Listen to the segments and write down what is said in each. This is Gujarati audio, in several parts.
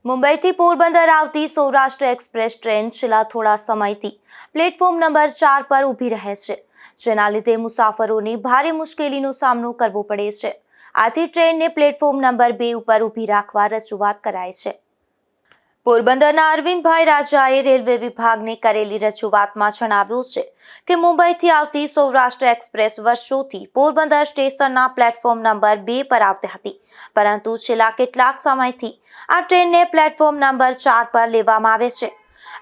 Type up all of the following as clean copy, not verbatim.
મુંબઈથી પોરબંદર આવતી સૌરાષ્ટ્ર એક્સપ્રેસ ટ્રેન છેલ્લા થોડા સમયથી પ્લેટફોર્મ નંબર 4 પર ઊભી રહે છે, જેના લીધે મુસાફરોને ભારે મુશ્કેલીનો સામનો કરવો પડે છે। આથી ટ્રેનને પ્લેટફોર્મ નંબર 2 ઉપર ઊભી રાખવા રજૂઆત કરાઈ છે। પોરબંદરના અરવિંદભાઈ રાજાએ રેલવે વિભાગને કરેલી રજૂઆતમાં જણાવ્યું છે કે મુંબઈથી આવતી સૌરાષ્ટ્ર એક્સપ્રેસ વર્ષોથી પોરબંદર સ્ટેશનના પ્લેટફોર્મ નંબર 2 પર આવતી હતી, પરંતુ છેલ્લા કેટલાક સમયથી આ ટ્રેનને પ્લેટફોર્મ નંબર 4 પર લેવામાં આવે છે।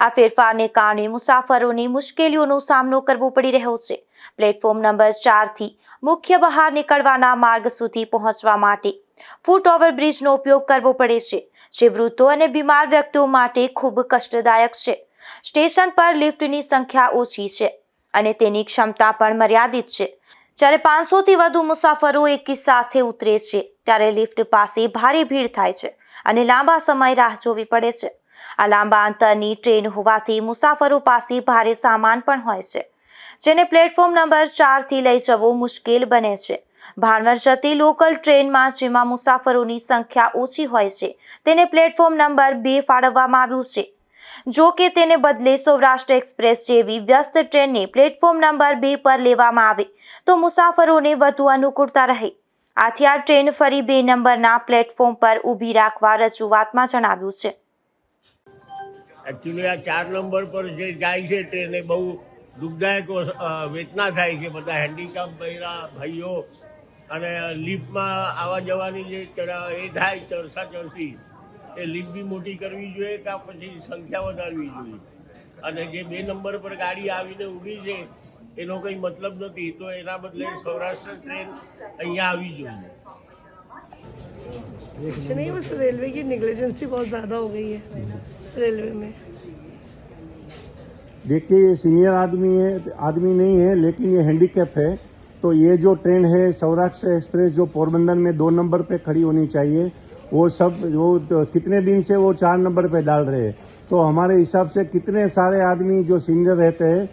આ ફેરફારને કારણે મુસાફરોને મુશ્કેલીઓનો સામનો કરવો પડી રહ્યો છે। પ્લેટફોર્મ નંબર 4 થી મુખ્ય બહાર નીકળવાના માર્ગ સુધી પહોંચવા માટે ફૂટ ઓવરબ્રિજનો ઉપયોગ કરવો પડે છે, જે વૃદ્ધો અને બીમાર વ્યક્તિઓ માટે ખૂબ કષ્ટદાયક છે। સ્ટેશન પર લિફ્ટની સંખ્યા ઓછી છે અને તેની ક્ષમતા પણ મર્યાદિત છે। જ્યારે 500 થી વધુ મુસાફરો એકી સાથે ઉતરે છે ત્યારે લિફ્ટ પાસે ભારે ભીડ થાય છે અને લાંબા સમય રાહ જોવી પડે છે। આ લાંબા અંતરની ટ્રેન હોવાથી મુસાફરો પાસે ભારે સામાન પણ હોય છે, જેને પ્લેટફોર્મ નંબર 4 થી લઈ જવો મુશ્કેલ બને છે। ભાણવર જતી લોકલ ટ્રેનમાં જેમાં મુસાફરોની સંખ્યા ઓછી હોય છે તેને પ્લેટફોર્મ નંબર 2 ફાળવવામાં આવ્યું છે। જો કે તેને બદલે સૌરાષ્ટ્ર એક્સપ્રેસ જેવી વ્યસ્ત ટ્રેનને પ્લેટફોર્મ નંબર 2 પર લેવામાં આવે તો મુસાફરોને વધુ અનુકૂળતા રહે। આથી આ ટ્રેન ફરી 2 નંબરના પ્લેટફોર્મ પર ઊભી રાખવા રજૂઆતમાં જણાવ્યું છે। एक्चुअली आ 4 नंबर पर जे जाए છે ટ્રેન એ બહુ દુઃખદાયક વેદના થાય છે। બધા હેન્ડીકેપ ભાઈઓ અને લિફ્ટમાં આવવા જવાની જે એ થાય ચડસી એ લિફ્ટ બી મોટી કરવી જોઈએ કે પછી સંખ્યા વધારવી જોઈએ। અને જે 2 નંબર પર ગાડી આવીને ઊભી છે એનો કંઈ મતલબ નથી, તો એના બદલે સૌરાષ્ટ્ર ટ્રેન અહીંયા આવી જોઈએ। कुछ नहीं, बस रेलवे की नेग्लिजेंसी बहुत ज़्यादा हो गई है रेलवे में। देखिए, ये सीनियर आदमी नहीं है, लेकिन ये हैंडीकैप है। तो ये जो ट्रेन है सौराष्ट्र एक्सप्रेस जो पोरबंदर में 2 नंबर पे खड़ी होनी चाहिए, वो सब वो कितने दिन से वो 4 नंबर पे डाल रहे हैं। तो हमारे हिसाब से कितने सारे आदमी जो सीनियर रहते हैं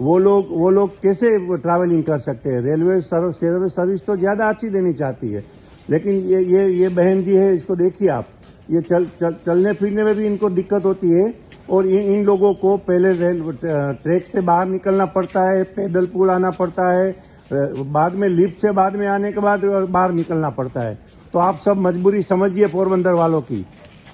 वो लोग कैसे ट्रैवलिंग कर सकते हैं। रेलवे सर्विस तो ज़्यादा अच्छी देनी चाहती है, लेकिन ये बहन जी है, इसको देखिए आप, ये चलने फिरने में भी इनको दिक्कत होती है। और इन लोगों को पहले ट्रैक से बाहर निकलना पड़ता है, पैदल पुल आना पड़ता है, बाद में लिफ्ट से बाद में आने के बाद बाहर निकलना पड़ता है। तो आप सब मजबूरी समझिए पोरबंदर वालों की।